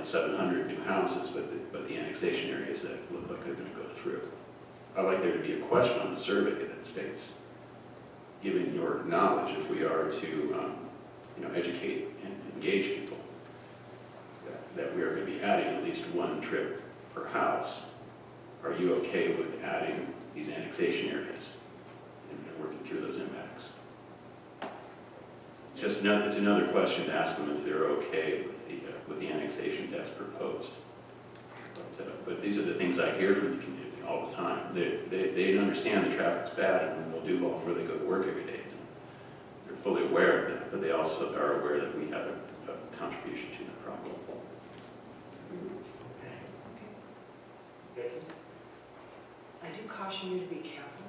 only 700 new houses, but the annexation areas that look like they're going to go through. I'd like there to be a question on the survey that states, given your knowledge, if we are to educate and engage people, that we are going to be adding at least one trip per house. Are you okay with adding these annexation areas and working through those impacts? It's another question to ask them if they're okay with the annexations as proposed. But these are the things I hear from the community all the time. They understand the traffic's bad and will do well where they go to work every day. They're fully aware of that, but they also are aware that we have a contribution to the problem. I do caution you to be careful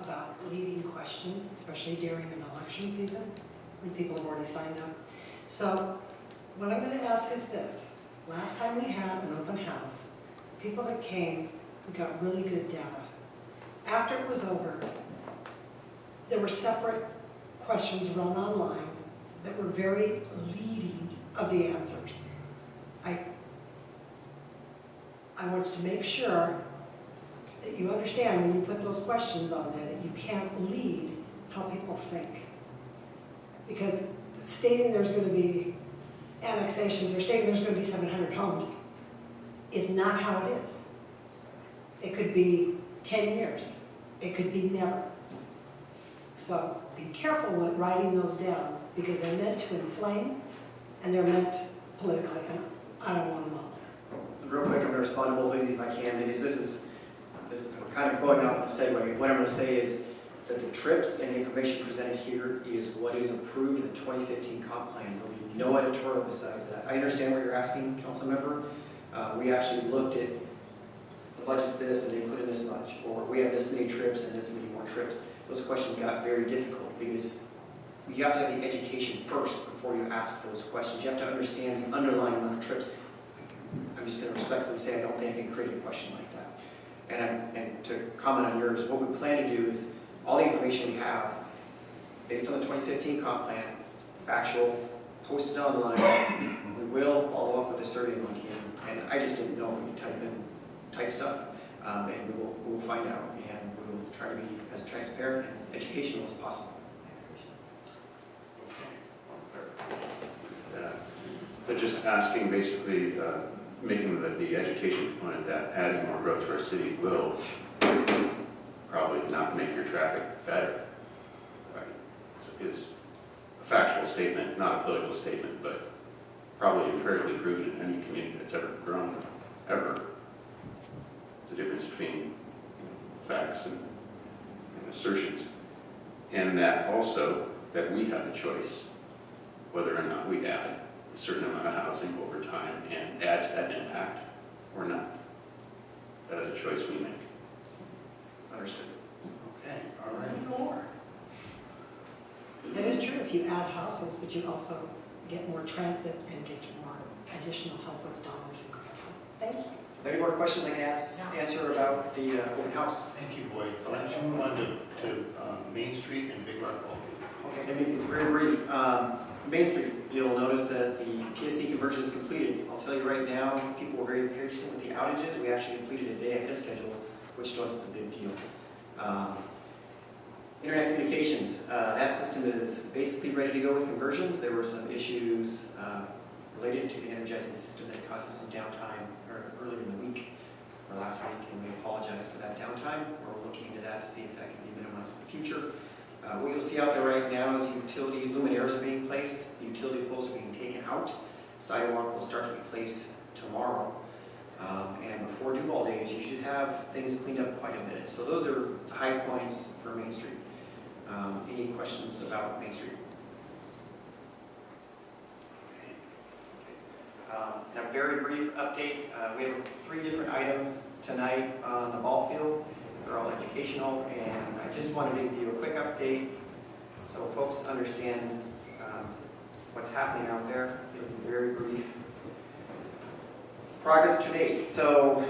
about leading questions, especially during an election season when people have already signed up. So what I'm going to ask is this. Last time we had an open house, people that came, we got really good data. After it was over, there were separate questions run online that were very leading of the answers. I want you to make sure that you understand when you put those questions on there that you can't lead how people think. Because stating there's going to be annexations or stating there's going to be 700 homes is not how it is. It could be 10 years. It could be never. So be careful when writing those down because they're meant to inflame and they're meant politically, and I don't want them on there. Real quick, I'm going to respond to both of these if I can, because this is we're kind of going off the segue. What I'm going to say is that the trips and the information presented here is what is approved in the 2015 comp plan. There'll be no editorial besides that. I understand what you're asking, council member. We actually looked at the budget's this and they put in this much, or we have this many trips and this many more trips. Those questions got very difficult because you have to have the education first before you ask those questions. You have to understand the underlying amount of trips. I'm just going to respectfully say I don't think I can create a question like that. And to comment on yours, what we plan to do is all the information we have, based on the 2015 comp plan, factual, posted online, we will follow up with a survey monkey. And I just didn't know if we could type stuff, and we will find out, and we will try to be as transparent and educational as possible. But just asking, basically, making the education component that adding more growth to our city will probably not make your traffic better. Right? It's a factual statement, not a political statement, but probably empirically proven in any community that's ever grown, ever. There's a difference between facts and assertions. And that also, that we have the choice whether or not we add a certain amount of housing over time and add to that impact or not. That is a choice we make. Understood. Okay, all right. More. That is true if you add households, but you also get more transit and get more additional help with dollars and credits. Thank you. Are there any more questions I can answer about the open house? Thank you, Boyd. Why don't you move on to Main Street and Big Rock Ballfield? Okay, let me make these very brief. Main Street, you'll notice that the PSC conversion is completed. I'll tell you right now, people were very patient with the outages. We actually completed a day ahead of schedule, which to us is a big deal. Internet communications, that system is basically ready to go with conversions. There were some issues related to the energizing system that caused us some downtime earlier in the week or last week, and we apologize for that downtime. We're looking into that to see if that can be minimized in the future. What you'll see out there right now is utility luminaires are being placed, the utility poles are being taken out, sidewalk will start to be placed tomorrow. And before Duval days, you should have things cleaned up quite a bit. So those are the high points for Main Street. Any questions about Main Street? And a very brief update. We have 3 different items tonight on the ball field. They're all educational, and I just wanted to give you a quick update so folks understand what's happening out there. It'll be very brief. Progress to date. So,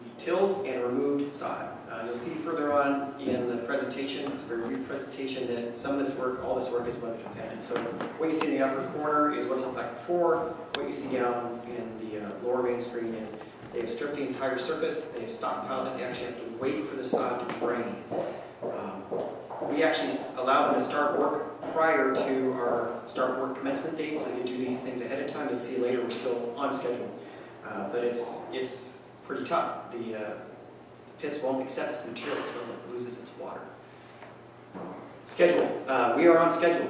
we tilled and removed sod. You'll see further on in the presentation, it's a very brief presentation, that some of this work, all this work is weather dependent. So what you see in the upper corner is what it looked like before. What you see down in the lower main screen is they have stripped the entire surface, they have stockpiled it, they actually have to wait for the sod to drain. We actually allow them to start work prior to our start work commencement date, so they do these things ahead of time. You'll see later we're still on schedule, but it's pretty tough. The pits won't accept this material until it loses its water. Schedule. We are on schedule.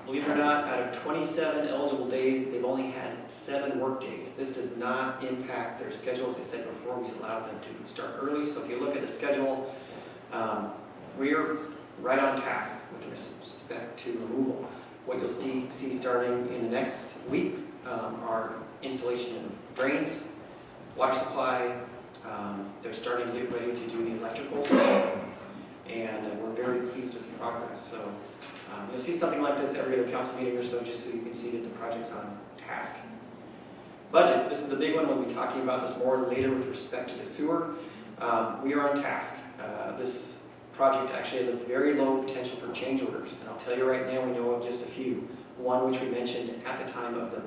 Believe it or not, out of 27 eligible days, they've only had 7 work days. This does not impact their schedule. As I said before, we allowed them to start early. So if you look at the schedule, we're right on task with respect to removal. What you'll see starting in the next week are installation of drains, water supply. They're starting to get ready to do the electricals, and we're very pleased with the progress. So you'll see something like this every other council meeting or so, just so you can see that the project's on task. Budget. This is the big one. We'll be talking about this more later with respect to the sewer. We are on task. This project actually has a very low potential for change orders, and I'll tell you right now, we know of just a few. One which we mentioned at the time of the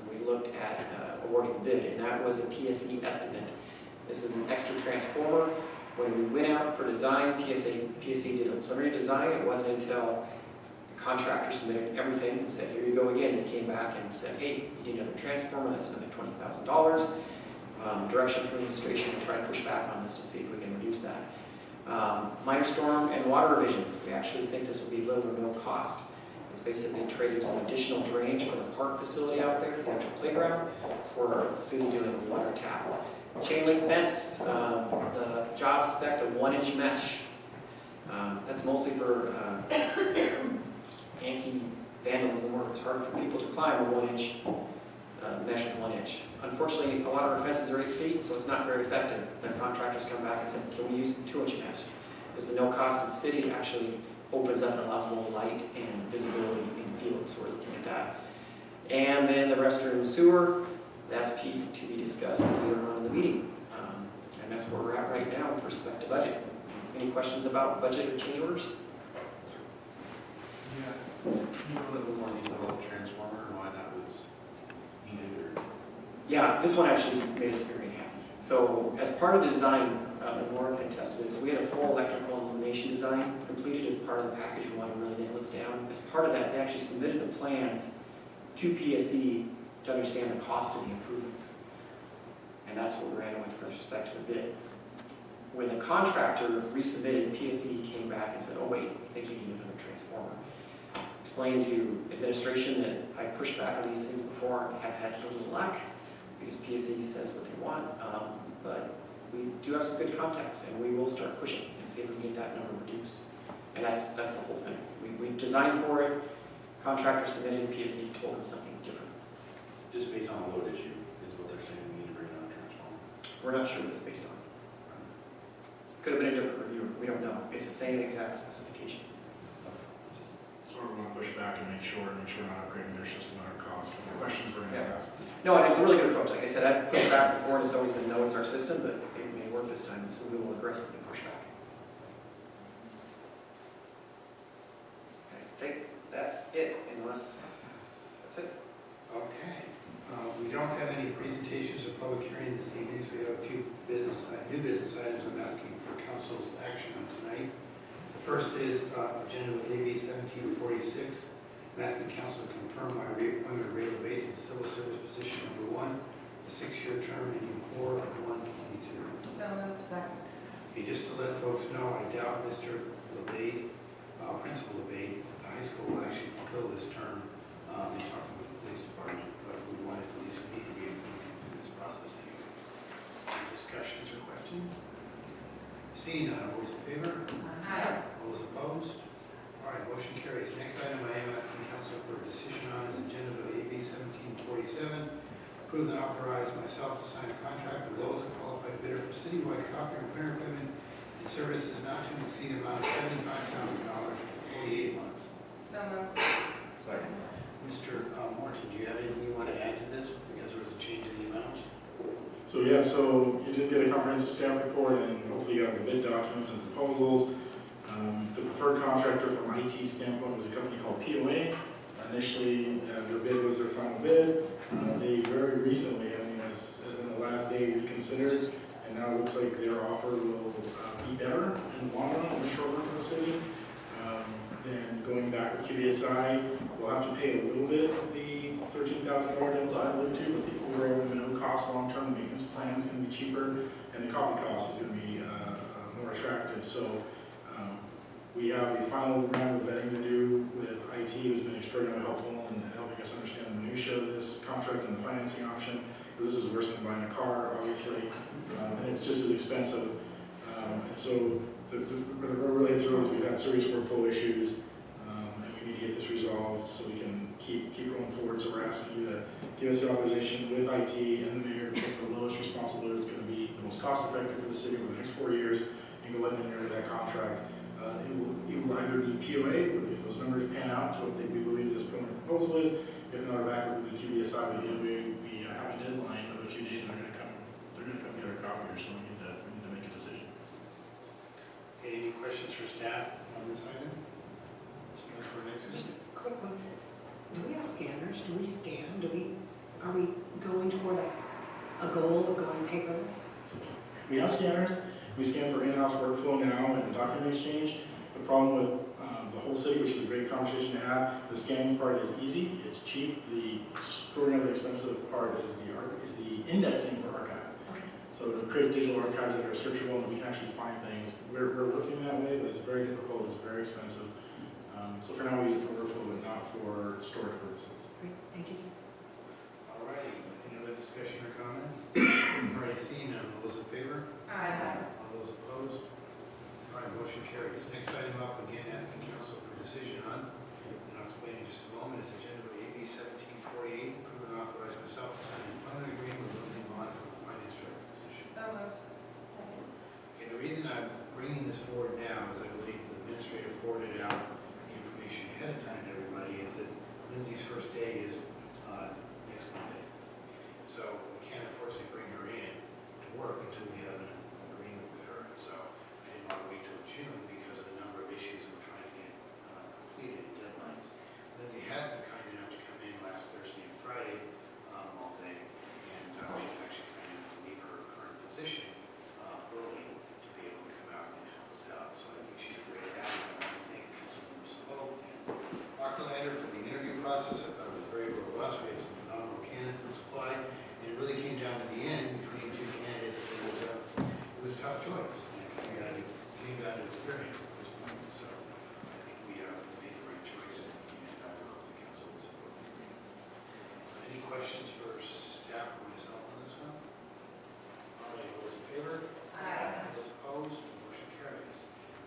when we looked at awarding the bid, and that was a PSE estimate. This is an extra transformer. When we went out for design, PSE did a preliminary design. It wasn't until the contractor submitted everything and said, here you go again. They came back and said, hey, you need another transformer. That's another $20,000. Direction from the administration to try to push back on this to see if we can reduce that. Minor storm and water revisions. We actually think this will be little or no cost. It's basically trading some additional drainage for the park facility out there for the actual playground, for the city doing a water tap. Chain link fence, the job spec to 1-inch mesh. That's mostly for anti-vandalism, where it's hard for people to climb a 1-inch mesh with 1 inch. Unfortunately, a lot of our fences are 8 feet, so it's not very effective. The contractors come back and say, can we use 2-inch mesh? This is no cost to the city. It actually opens up and allows more light and visibility in the field, so we're looking at that. And then the restroom sewer, that's to be discussed later on in the meeting. And that's where we're at right now with respect to budget. Any questions about budget or change orders? Yeah. Can you go a little more detail about the transformer and why that was needed or? Yeah, this one actually made us very happy. So as part of the design, and Lauren can attest to this, we had a full electrical illumination design completed as part of the package. We want to really nail this down. As part of that, they actually submitted the plans to PSE to understand the cost of the improvements. And that's what we're at with respect to the bid. When the contractor resubmitted, PSE came back and said, oh wait, we think you need another transformer. Explained to administration that I pushed back on these things before and have had little luck because PSE says what they want, but we do have some good contacts and we will start pushing and see if we can get that number reduced. And that's the whole thing. We designed for it, contractor submitted, PSE told them something different. Just based on a load issue is what they're saying we need to bring on a transformer. We're not sure what it's based on. Could have been a different reviewer, we don't know. It's the same exact specifications. So we're going to push back and make sure we're not upgrading their system at our cost. The questions we're going to Yeah. ask. No, and it's a really good approach. Like I said, I've pushed back before and it's always been no, it's our system, but it may work this time, so we will aggressively push back. I think that's it, unless, that's it. Okay. We don't have any presentations or public hearing this evening, so we have a few new business items I'm asking for council's action on tonight. The first is agenda with AB 1746. I'm asking council to confirm my reappointment of Ray LeBay to the civil service position number 1, the 6-year term ending 4/1/22. So moved. Second. Okay, just to let folks know, I doubt Mr. LeBay, Principal LeBay at the high school will actually fulfill this term in talking with the police department, but we wanted to at least meet and get through this process anyway. Any discussions or questions? Seeing none, all those in favor? Aye. All those opposed? All right, motion carries. Next item I am asking council for a decision on is agenda bill AB 1747. Approve and authorize myself to sign a contract with the lowest qualified bidder for citywide copier and printer equipment and services not to exceed amount of $75,000 for 48 months. So moved. Second. Mr. Morton, do you have anything you want to add to this? Because there was a change in the amount. So yeah, so you did get a comprehensive staff report and hopefully you got the bid documents and proposals. The preferred contractor from IT standpoint was a company called POA. Initially, their bid was their final bid. They very recently, I mean, as in the last day, reconsidered, and now it looks like their offer will be better in the long run, in the short run for the city. Then going back with QBSI, we'll have to pay a little bit of the $13,000 delta I alluded to, but the overall no cost long-term maintenance plan is going to be cheaper, and the copy cost is going to be more attractive. So we have a final round of vetting to do with IT, who's been extraordinarily helpful in helping us understand the minutia of this contract and the financing option, because this is worse than buying a car, obviously, and it's just as expensive. And so the really it's is we've had serious workflow issues, and we need to get this resolved so we can keep going forward. So we're asking you to give us the authorization with IT and the mayor to pick the lowest responsible bidder is going to be the most cost effective for the city over the next 4 years, and go ahead and enter that contract. It will either be POA, if those numbers pan out to what we believe this preliminary proposal is. If not, back would be QBSI. But we have a deadline of a few days, and they're going to come get our copiers, so we need to make a decision. Okay, any questions for staff on this item? That's for next. Just a quick one. Do we have scanners? Do we scan? Are we going toward a goal of going paperless? So we have scanners. We scan for in-house workflow now and document exchange. The problem with the whole city, which is a great conversation to have, the scanning part is easy, it's cheap. The extraordinarily expensive part is the indexing for archive. Okay. So to create digital archives that are searchable and we can actually find things, we're looking that way, but it's very difficult, it's very expensive. So for now, we use it for workflow, but not for storage purposes. Great, thank you, sir. All righty, any other discussion or comments? All right, seeing none, all those in favor? Aye. All those opposed? All right, motion carries. Next item up, again, asking council for decision on, and I'll explain in just a moment, is agenda AB 1748, approve and authorize myself to sign an employment agreement with Lindsay Vaughn for the finance director position. So moved. Second. Okay, the reason I'm bringing this forward now is I believe the administrator forwarded out the information ahead of time to everybody, is that Lindsay's first day is next Monday. So we can't unfortunately bring her in to work until we have an agreement with her. And so I didn't want to wait till June because of the number of issues I'm trying to get completed and deadlines. Lindsay has been kind enough to come in last Thursday and Friday all day, and she's actually kind enough to leave her current position early to be able to come out and help us out. So I think she's a great asset. I thank Councilmembers Hope and Dr. Lander for the interview process. I thought it was very robust. We had some phenomenal candidates in supply, and it really came down to the end between two candidates. It was a tough choice. And it came down to experience at this point. So I think we made the right choice, and I will hope the council will support it. So any questions for staff or myself on this one? All right, all those in favor? Aye. Those opposed, motion carries.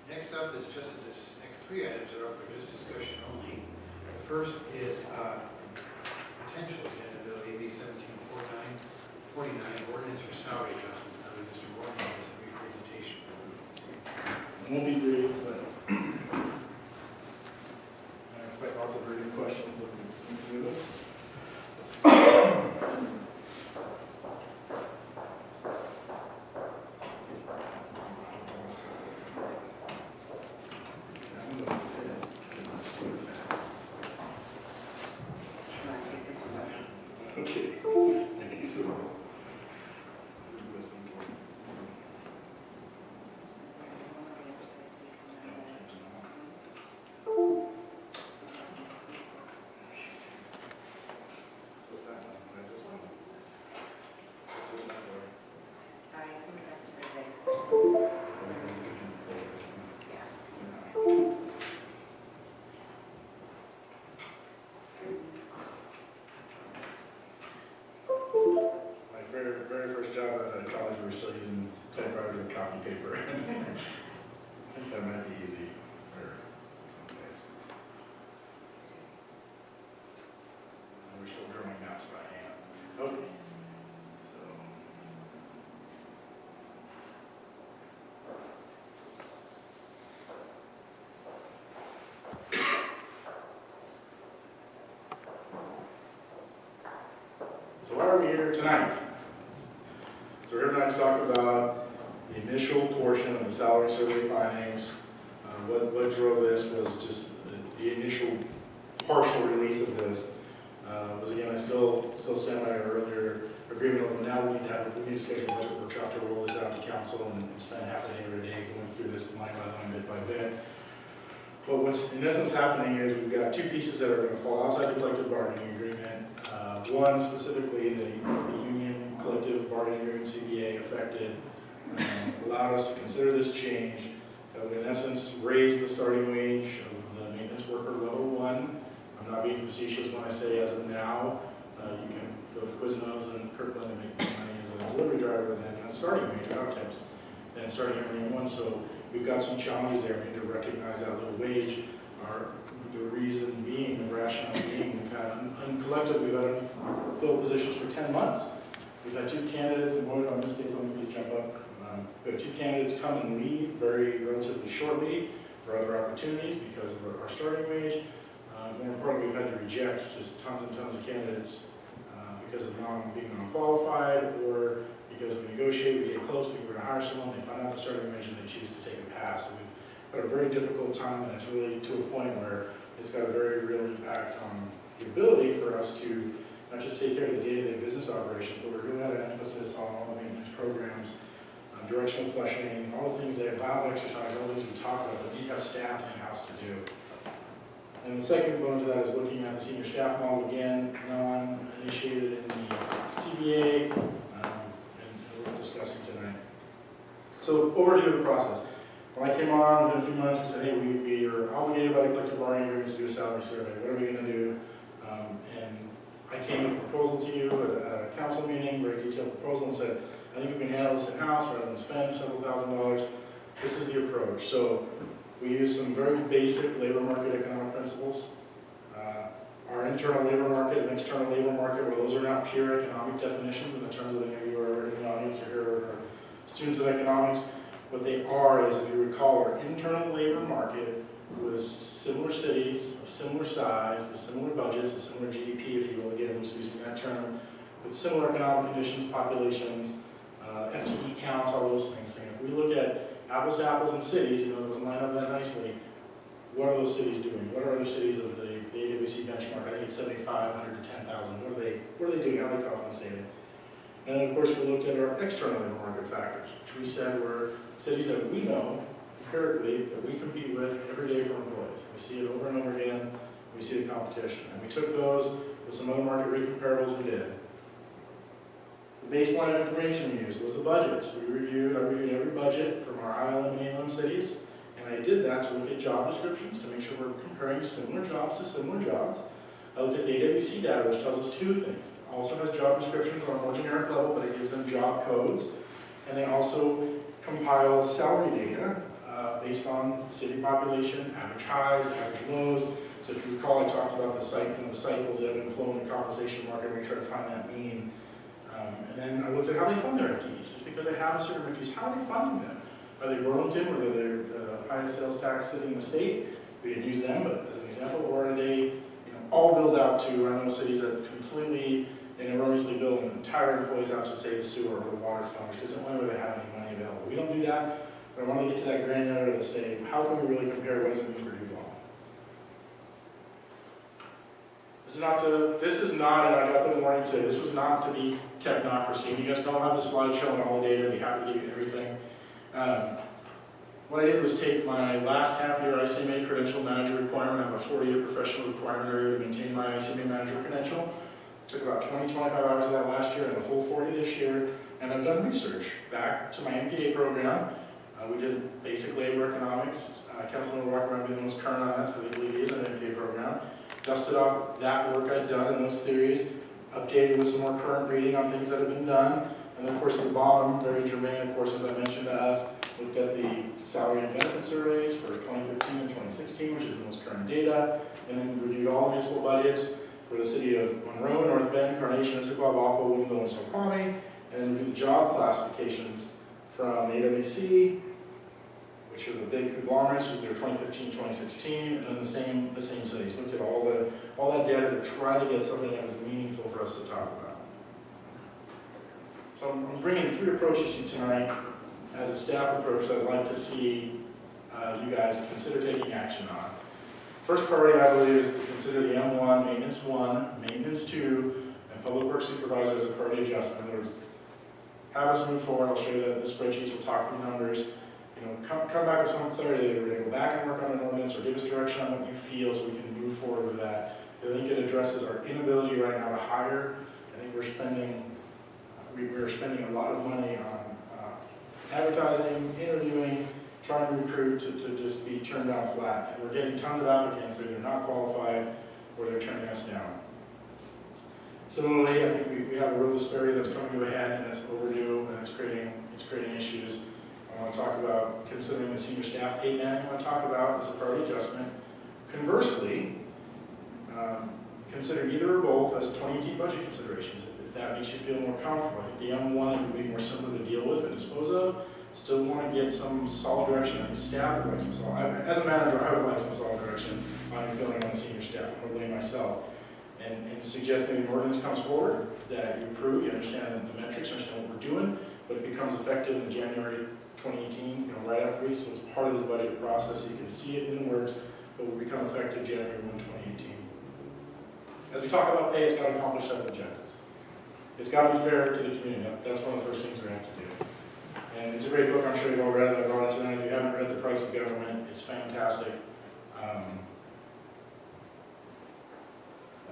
Next up is just this next three items are up for just discussion only. The first is potential agenda bill AB 1749, ordinance for salary adjustments. Under Mr. Morgan, has a brief presentation for this evening. It won't be brief, but I expect lots of very good questions looking into this. Okay. What's that one? What is this one? What's this one for? I think that's for the, My very first job at college, we were still using typewriters and copy paper. I think that might be easy for some days. And we're still drawing maps by hand. Okay. So. So why are we here tonight? So we're here tonight to talk about the initial portion of the salary survey findings. What drove this was just the initial partial release of this. Was again, I still stand by our earlier agreement, but now we need to schedule a budget workshop to roll this out to council and spend half a day every day going through this line by line, bit by bit. But what's in essence happening is we've got two pieces that are going to fall outside the collective bargaining agreement. One specifically, the union collective bargaining agreement, CBA, affected, allowed us to consider this change that would in essence raise the starting wage of the maintenance worker level 1. I'm not being facetious when I say as of now, you can go to Quiznos and Kirkland and make more money as a delivery driver than a starting wage without tips, than starting at minimum 1. So we've got some challenges there. We need to recognize that low wage. The reason being, the rationale being, we've had, collectively, we've had filled positions for 10 months. We've had 2 candidates, and Lloyd, on this case, let me please jump up. We have 2 candidates come and leave very relatively shortly for other opportunities because of our starting wage. More importantly, we've had to reject just tons and tons of candidates because of being non-qualified, or because we negotiate, we get close, we're going to hire someone, they find out the starting wage, and they choose to take a pass. So we've had a very difficult time, and it's really to a point where it's got a very real impact on the ability for us to not just take care of the day-to-day business operations, but we're really had an emphasis on all the maintenance programs, directional flushing, all the things that valve exercise, all the things we talk about that we have staff in-house to do. And the second component to that is looking at the senior staff model, again, non-initiated in the CBA, and we're discussing tonight. So overview of the process. When I came on, within a few months, we said, hey, we are obligated by the collective bargaining agreement to do a salary survey. What are we going to do? And I came with a proposal to you at a council meeting, very detailed proposal, and said, I think we can handle this in-house rather than spend several $1,000s. This is the approach. So we use some very basic labor market economic principles. Our internal labor market and external labor market, well, those are not pure economic definitions in the terms of any of you are in the audience or here are students of economics. What they are is, if you recall, our internal labor market was similar cities of similar size, with similar budgets, with similar GDP, if you will, again, who's using that term, with similar economic conditions, populations, FTE counts, all those things. And if we look at apples to apples in cities, you know, those line up that nicely, what are those cities doing? What are other cities of the AWC benchmark? I think it's 7,500 to 10,000. What are they doing? How are they compensating? And then, of course, we looked at our external labor market factors, which we said were cities that we know empirically that we compete with every day for employees. We see it over and over again. We see the competition. And we took those with some other market rate comparables we did. The baseline of information we used was the budgets. I reviewed every budget from our ILM and ALM cities, and I did that to look at job descriptions to make sure we're comparing similar jobs to similar jobs. I looked at the AWC data, which tells us 2 things. It also has job descriptions on a more generic level, but it gives them job codes, and they also compile salary data based on city population, average highs, average lows. So if you recall, I talked about the cycles that have been flowing in the compensation market, and we try to find that mean. And then I looked at how they fund their FTEs. Just because they have certain FTEs, how are they funding them? Are they Burlington, where they're the highest sales tax city in the state? We could use them but as an example. Or are they all billed out to, I know cities that completely and erroneously bill entire employees out to, say, the sewer or the water fund, which isn't one where they have any money available. We don't do that, but I want to get to that granular to say, how can we really compare what does it mean for Duval? This is not, and I got the warning today, this was not to be technocracy. You guys don't have the slide showing all the data, we have to give you everything. What I did was take my last half-year ICMA credential manager requirement. I have a 40-year professional requirement area to maintain my ICMA manager credential. Took about 20, 25 hours of that last year and a full 40 this year. And I've done research back to my MPA program. We did basic labor economics. Councilman Walker might be the most current on that, so they believe he is an MPA program. Dusted off that work I'd done in those theories, updated with some more current reading on things that have been done. And then, of course, at the bottom, very germane, of course, as I mentioned to us, looked at the salary and benefit surveys for 2015 and 2016, which is the most current data, and then reviewed all the municipal budgets for the city of Monroe, North Bend, Carnation, Issaquah, Valpo, Woodinville, and Snoqualmie, and then reviewed the job classifications from AWC, which are the big conglomerates, which are 2015, 2016, and then the same cities. Looked at all that data to try to get something that was meaningful for us to talk about. So I'm bringing 3 approaches to you tonight as a staff approach that I'd like to see you guys consider taking action on. First priority, I believe, is to consider the M1, Maintenance 1, Maintenance 2, and Public Works Supervisor as a priority adjustment. In other words, have us move forward. I'll show you the spreadsheets. We'll talk through numbers. Come back with some clarity. We're going to go back and work on an ordinance or give us direction on what you feel so we can move forward with that. I think it addresses our inability right now to hire. I think we're spending a lot of money on advertising, interviewing, trying to recruit to just be turned down flat. And we're getting tons of applicants that are not qualified or they're turning us down. Similarly, I think we have a real disparity that's coming to a head and that's overdue and it's creating issues. I want to talk about considering the senior staff pay man. I want to talk about as a priority adjustment. Conversely, consider either or both as 2018 budget considerations. If that makes you feel more comfortable. I think the M1 would be more simple to deal with and dispose of. Still want to get some solid direction. I think staff would like some solid. As a manager, I would like some solid direction on filling on the senior staff. I'm going to blame myself. And suggest maybe an ordinance comes forward that you approve, you understand the metrics, you understand what we're doing, but it becomes effective in January 2018, right after week, so it's part of the budget process. So you can see it in the works, but will become effective January 1, 2018. As we talk about pay, it's got to accomplish 7 objectives. It's got to be fair to the community. That's one of the first things we have to do. And it's a great book, I'm sure you've all read it. I brought it tonight. If you haven't read The Price of Government, it's fantastic. I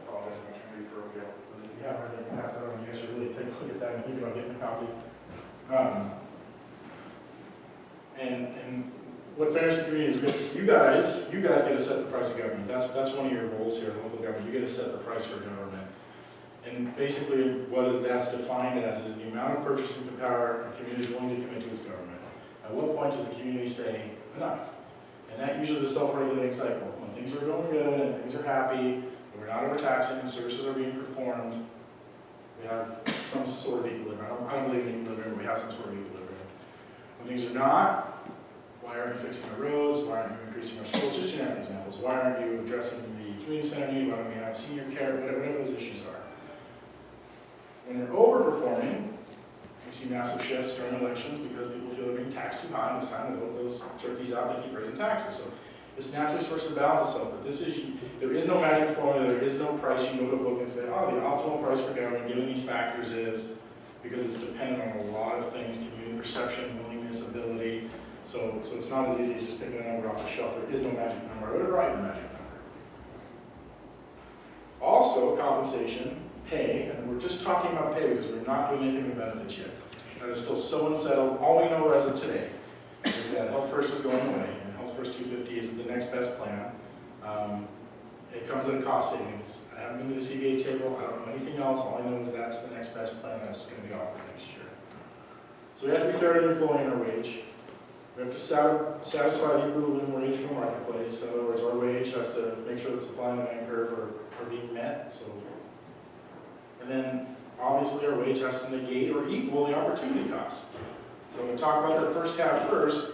apologize, I'm trying to be parochial. But if you haven't read it, you can pass that on. You guys should really take a look at that and think about getting a copy. And what fairness to the community is good. You guys get to set the price of government. That's one of your goals here in local government. You get to set the price for government. And basically, what that's defined as is the amount of purchasing power the community is willing to commit to its government. At what point does the community say enough? And that usually is a self-regulating cycle. When things are going good and things are happy, we're not overtaxing and services are being performed, we have some sort of equilibrium. I don't believe in equilibrium, but we have some sort of equilibrium. When things are not, why aren't you fixing our roads? Why aren't you increasing our schools? Just generic examples. Why aren't you addressing the community center need? Why don't we have senior care? Whatever those issues are. When you're overperforming, we see massive shifts during elections because people feel they're being taxed too high and it's time to vote those turkeys out. They keep raising taxes. So this naturally starts to balance itself. But there is no magic formula. There is no price. You go to a book and say, oh, the optimal price for government given these factors is, because it's dependent on a lot of things, community perception, willingness, ability. So it's not as easy as just picking a number off the shelf. There is no magic number. I would write a magic number. Also, compensation, pay, and we're just talking about pay because we're not doing anything with benefits yet. That is still so unsettled. All we know as of today is that Health First is going away, and Health First 250 is the next best plan. It comes at a cost savings. I haven't been to the CBA table. I don't know anything else. All I know is that's the next best plan that's going to be offered next year. So we have to be fair to the employee in our wage. We have to satisfy the equal living wage from the marketplace. In other words, our wage has to make sure that supply and demand curve are being met. And then, obviously, our wage has to negate or equal the opportunity cost. So I'm going to talk about that first half first.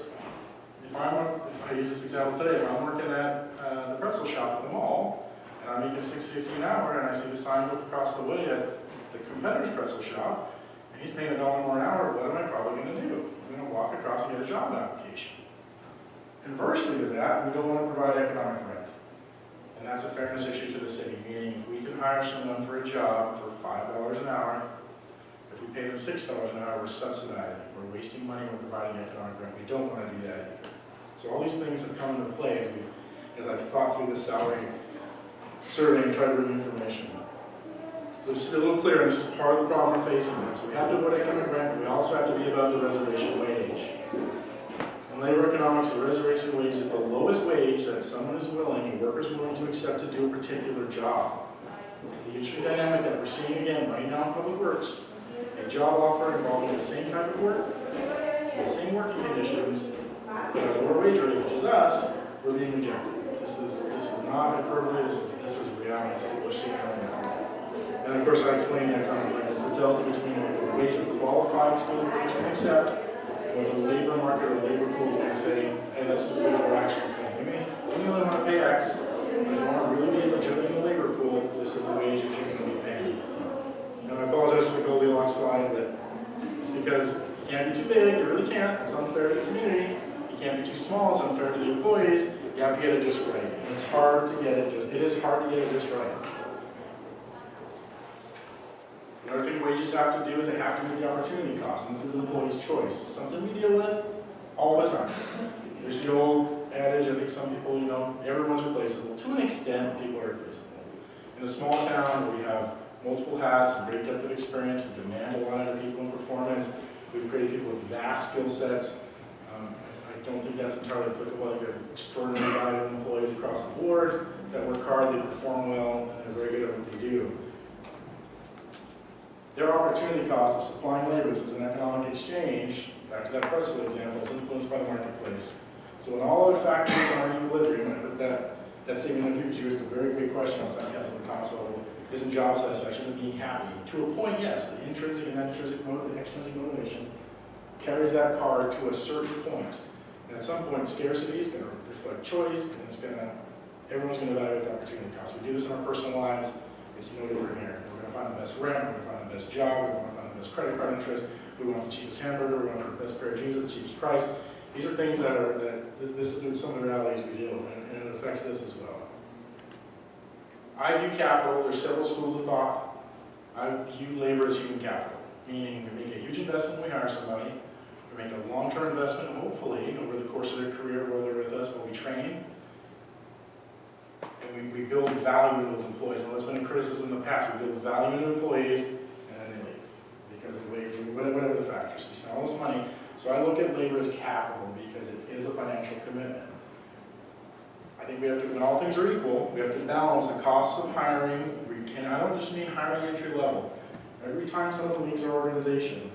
If I use this example today, if I'm working at the pretzel shop at the mall, and I'm making $6.50 an hour, and I see the sign up across the way at the competitor's pretzel shop, and he's paying $1 more an hour, what am I probably going to do? I'm going to walk across and get a job application. Conversely to that, we don't want to provide economic rent. And that's a fairness issue to the city, meaning if we can hire someone for a job for $5 an hour, if we pay them $6 an hour, we're subsidizing, we're wasting money, we're providing economic rent. We don't want to do that either. So all these things have come into play as I've thought through this salary survey and tried to bring information. So just to be a little clear, this is part of the problem we're facing now. So we have to avoid economic rent, but we also have to be above the reservation wage. In labor economics, the reservation wage is the lowest wage that someone is willing, a worker is willing to accept to do a particular job. The industry dynamic that we're seeing again right now in Public Works, a job offer involving the same type of work, the same working conditions, but at a lower wage rate, which is us, we're being rejected. This is not hyperbole, this is reality, it's what we're seeing right now. And of course I explained the economic rent. It's the delta between what the wage of qualified skilled workers can accept and what the labor market or labor pool is going to say, hey, this is the wage we're actually saying. We only want to pay X, but if you want to really be legitimate in the labor pool, this is the wage that you're going to be paying. And I apologize for the Goldilocks slide, but hard to get it just right. Another thing wages have to do is they have to meet the opportunity cost, and this is employee's choice. Something we deal with all the time. There's the old adage, I think some people, everyone's replaceable. To an extent, people are replaceable. In a small town where we have multiple hats and great depth of experience, we demand a lot out of people in performance, we've created people with vast skill sets. I don't think that's entirely applicable. I think we have extraordinarily valuable employees across the board that work hard, they perform well, and they're very good at what they do. There are opportunity costs of supplying labor. This is an economic exchange. Back to that Presley example, it's influenced by the marketplace. So when all other factors are in equilibrium, and I put that statement in here, it's a very great question on the console. Isn't job satisfaction being happy? To a point, yes. The intrinsic and extrinsic motivation carries that card to a certain point. And at some point, scarcity is going to reflect choice, and everyone's going to evaluate the opportunity cost. We do this in our personal lives. It's no different here. We're going to find the best rent, we're going to find the best job, we want to find the best credit card interest, we want the cheapest hamburger, we want the best pair of jeans at the cheapest price. These are things this is some of the realities we deal with, and it affects this as well. I view capital, there's several schools of thought. I view labor as human capital, meaning we make a huge investment when we hire somebody, we make a long-term investment, hopefully, over the course of their career, while they're with us, while we train, and we build value in those employees. And that's been a criticism in the past. We build value in employees, and then they leave because of wage, whatever the factors. We spend all this money. So I look at labor as capital because it is a financial commitment. I think we have to, when all things are equal, we have to balance the costs of hiring. And I don't just mean hiring entry level. Every time someone leaves our organization,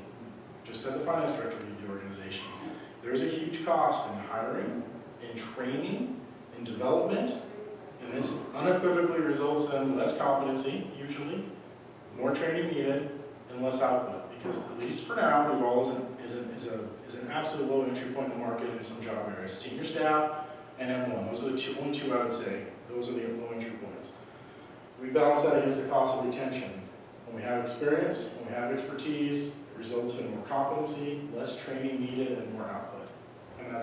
just had the finance director leave the organization, there's a huge cost in hiring, in training, in development, and this unequivocally results in less competency, usually, more training needed, and less output. Because at least for now, Duval is an absolute low entry point in the market in some job areas. Senior staff and M1, those are the only two I would say. Those are the low entry points. We balance that against the cost of retention. When we have experience, when we have expertise, it results in more competency, less training needed, and more output. And I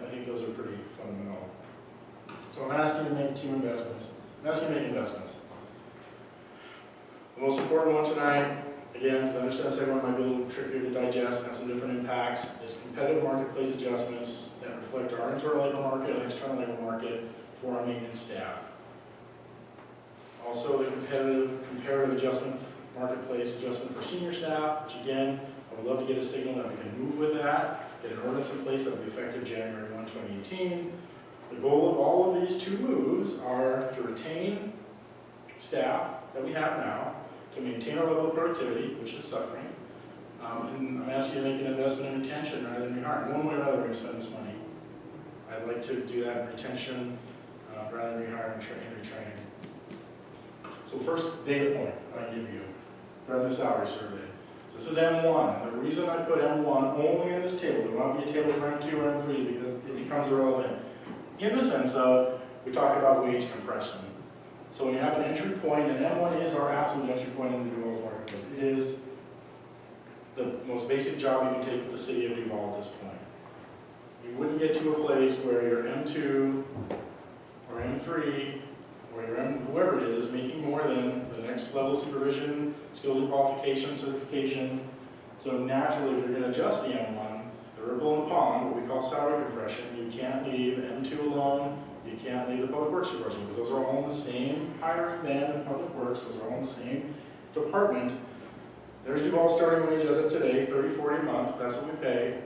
think those are pretty fundamental. So I'm asking you to make two investments. I'm asking you to make investments. The most important one tonight, again, because I understand the second one might be a little trickier to digest and have some different impacts, is competitive marketplace adjustments that reflect our internal labor market and external labor market for our maintenance staff. Also, the comparative adjustment, marketplace adjustment for senior staff, which again, I would love to get a signal that we can move with that, get an ordinance in place that will be effective January 1, 2018. The goal of all of these two moves are to retain staff that we have now, to maintain our level of productivity, which is suffering, and I'm asking you to make an investment in retention rather than rehiring. One way or another, we're going to spend this money. I'd like to do that in retention rather than rehiring and retraining. So first data point I give you, from the salary survey. So this is M1, and the reason I put M1 only in this table, there will not be a table for M2 or M3 because it becomes irrelevant. In the sense of, we talk about wage compression. So when you have an entry point, and M1 is our absolute entry point in the Duval's marketplace. It is the most basic job you can take with the city of Duval at this point. You wouldn't get to a place where your M2 or M3 or your whoever it is making more than the next level of supervision, skills and qualifications, certifications. So naturally, if you're going to adjust the M1, the ripple in the pond, what we call salary compression, you can't leave M2 alone. You can't leave the public works department because those are all in the same hiring band in public works. Those are all in the same department. There's Duval's starting wage as of today, $30.40 a month. That's what we pay,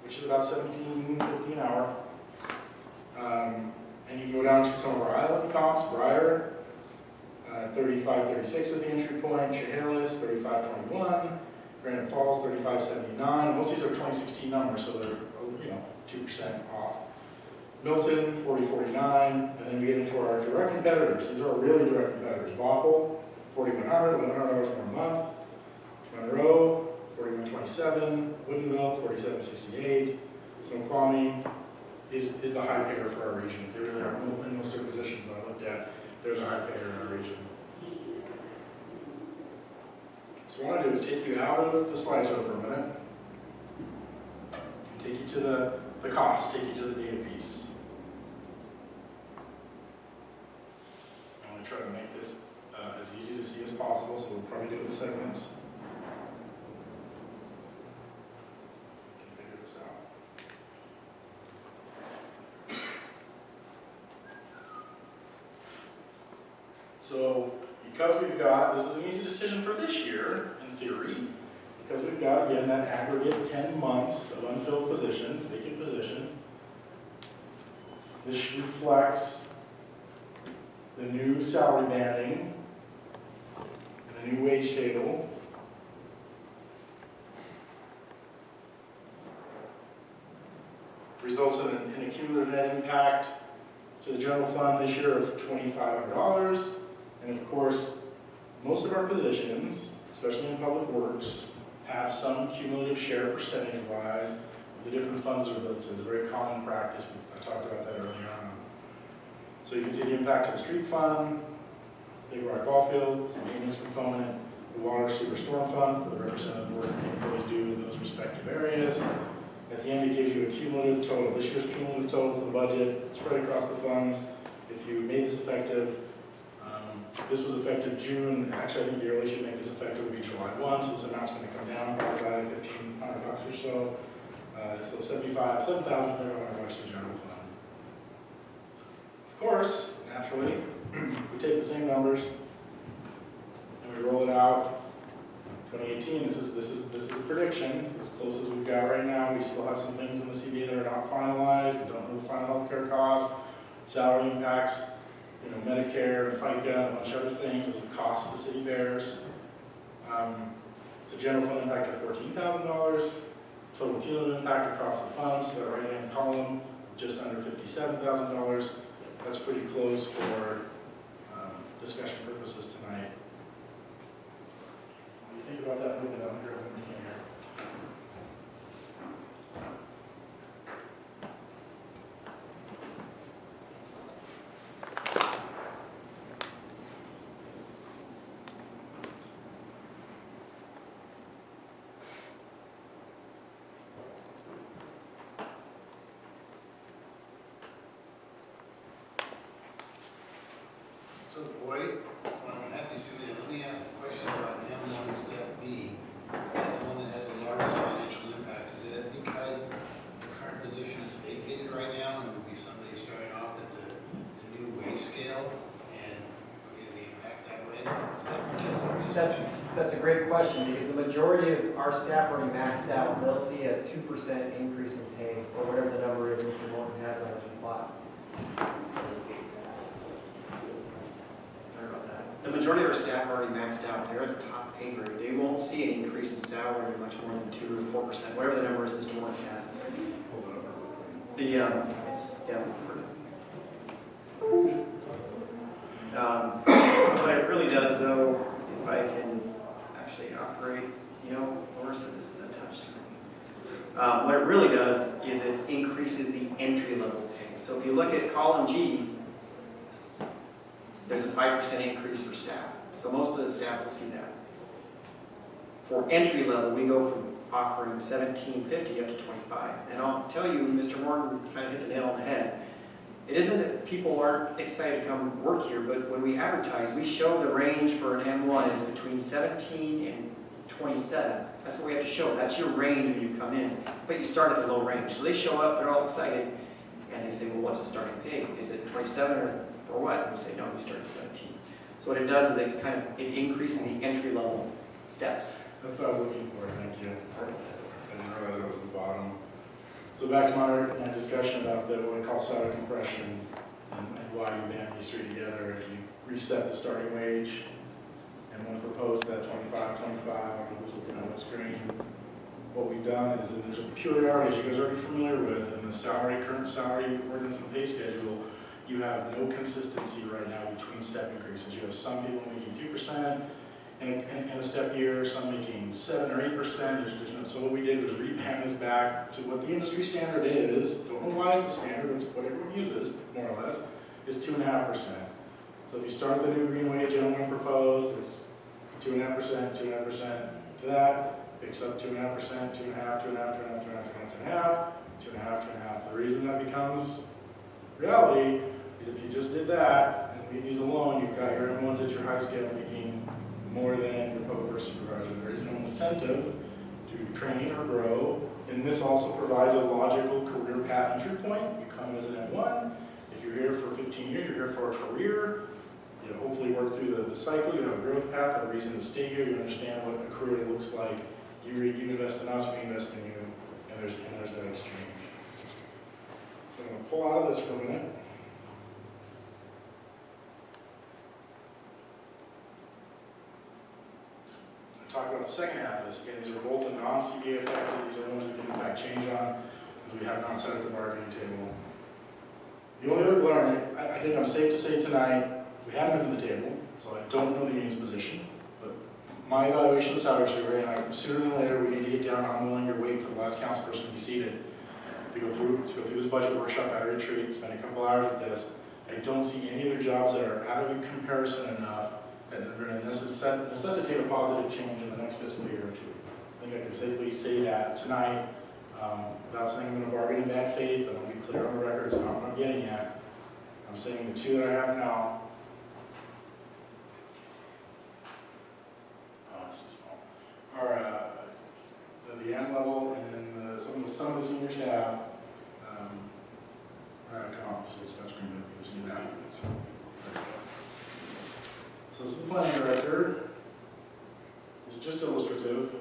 which is about $17.50 an hour. And you can go down to some of our island comps, Briar, $35.36 is the entry point, Chehalis, $35.21, Granite Falls, $35.79. Most of these are 2016 numbers, so they're 2% off. Milton, $40.49, and then we get into our direct competitors. These are our really direct competitors. Bothell, $4,100, $1,100 per month. Monroe, $41.27. Woodinville, $47.68. Snoqualmie is the high payer for our region. They really are. In most of the positions that I looked at, they're the high payer in our region. So what I want to do is take you out of the slideshow for a minute, and take you to the cost, take you to the data piece. going to try to make this as easy to see as possible, so we'll probably do it in segments. Can figure this out. So, because we've got, this is an easy decision for this year, in theory, because we've got, again, that aggregate 10 months of unfilled positions, vacant positions. This reflects the new salary banding, and the new wage table. Results in a cumulative net impact to the general fund this year of $2,500. And of course, most of our positions, especially in public works, have some cumulative share percentage-wise of the different funds that are built in. It's a very common practice. I talked about that earlier on. So you can see the impact of the street fund, Big Rock Ball Field, the maintenance component, the water sewer storm fund for the representative work the employees do in those respective areas. At the end, it gives you a cumulative total. This year's cumulative total to the budget, spread across the funds. If you made this effective, this was effective June. Actually, I think the earliest you make this effective would be July 1, so this amount's going to come down probably by $1,500 or so. So $7,500 to general fund. Of course, naturally, we take the same numbers and we roll it out. 2018, this is a prediction, as close as we've got right now. We still have some things in the CD that are not finalized. We don't know the final healthcare costs, salary impacts, Medicare, FICA, and a bunch of other things, the costs the city bears. It's a general fund impact of $14,000. Total cumulative impact across the funds, so the right-hand column, just under $57,000. That's pretty close for discussion purposes tonight. What do you think about that moving up here? So Boyd, when Matthew's doing it, let me ask the question about M1 step B. That's the one that has the largest financial impact. Is it because the current position is vacated right now and it would be somebody starting off at the new wage scale and the impact that way? That's a great question, because the majority of our staff already maxed out. They'll see a 2% increase in pay, or whatever the number is Mr. Morton has on his plot. Sorry about that. The majority of our staff are already maxed out. They're at the top pay grade. They won't see an increase in salary much more than 2 or 4%, whatever the number is Mr. Morton has. It's down what it really does, though, if I can actually operate, Laura said this is a touch screen. What it really does is it increases the entry level pay. So if you look at column G, there's a 5% increase for staff. So most of the staff will see that. For entry level, we go from offering $17.50 up to $25. And I'll tell you, Mr. Morton kind of hit the nail on the head. It isn't that people aren't excited to come work here, but when we advertise, we show the range for an M1 is between 17 and 27. That's what we have to show. That's your range when you come in. But you start at the low range. So they show up, they're all excited, and they say, well, what's the starting pay? Is it 27 or what? And we say, no, we start at 17. So what it does is it increases the entry level steps. That's what I was looking for, thank you. I didn't realize it was at the bottom. So back to my discussion about what we call salary compression and why you band these three together. If you reset the starting wage and want to propose that 25, on who's looking at what screen, what we've done is that there's a peculiarity, as you guys are already familiar with, in the current salary ordinance and pay schedule. You have no consistency right now between step increases. You have some people making 2%, in a step year, some making 7 or 8%. So what we did was reband this back to what the industry standard is. Don't know why it's a standard, it's what everyone uses, more or less, is 2.5%. So if you start the new green wage gentleman proposed, it's 2.5%, 2.5% to that, picks up 2.5%, 2.5%, 2.5%, 2.5%, 2.5%, 2.5%. The reason that becomes reality is if you just did that and leave these alone, you've got your M1s at your high scale making more than your public works supervisor. There is no incentive to train or grow. And this also provides a logical career path entry point. You come as an M1. If you're here for 15 years, you're here for a career. You know, hopefully work through the cycle. You have a growth path, a reason to stay here. You understand what a career looks like. You invest in us, we invest in you, and there's that exchange. So I'm going to pull out of this for a minute. Talk about the second half of this. Again, these are both the non-CBA effective. These are the ones we can in fact change on because we have not set at the bargaining table. The only other glaring, I think I'm safe to say tonight, we haven't been to the table, so I don't know the union's position. But my evaluation of the salary survey, and sooner than later, we need to get down. I'm willing to wait for the last council person to be seated to go through this budget workshop at a retreat, spend a couple hours with this. I don't see any other jobs that are out of comparison enough that are going to necessitate a positive change in the next fiscal year or two. I think I can safely say that tonight, without saying I'm going to bargain in bad faith. I want to be clear on the record, it's not what I'm getting at. I'm saying the two that I have now, it's too small, are the end level, and then some of the senior staff are out of comp, so it's touch screen, but just need that. So this is the planning director. This is just illustrative.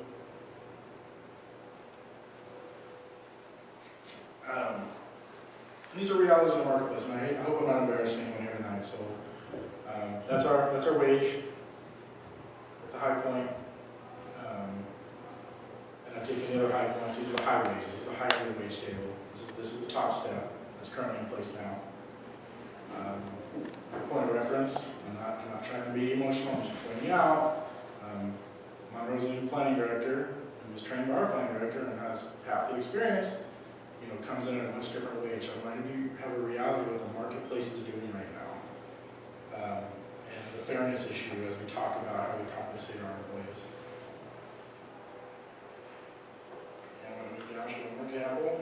These are realities of the marketplace, and I hope I'm not embarrassing anyone here tonight. So that's our wage at the high point. And I've taken the other high points. These are the high wages. This is the higher of the wage table. This is the top step that's currently in place now. Point of reference, I'm not trying to be emotional, I'm just pointing out, Monroe's a new planning director, who was trained by our planning director and has half the experience, comes in at a much different wage. So I want to have a reality of what the marketplace is doing right now. And the fairness issue as we talk about how we compensate our employees. And I'm going to move down, show one more example.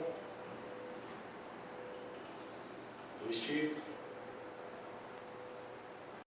Police chief.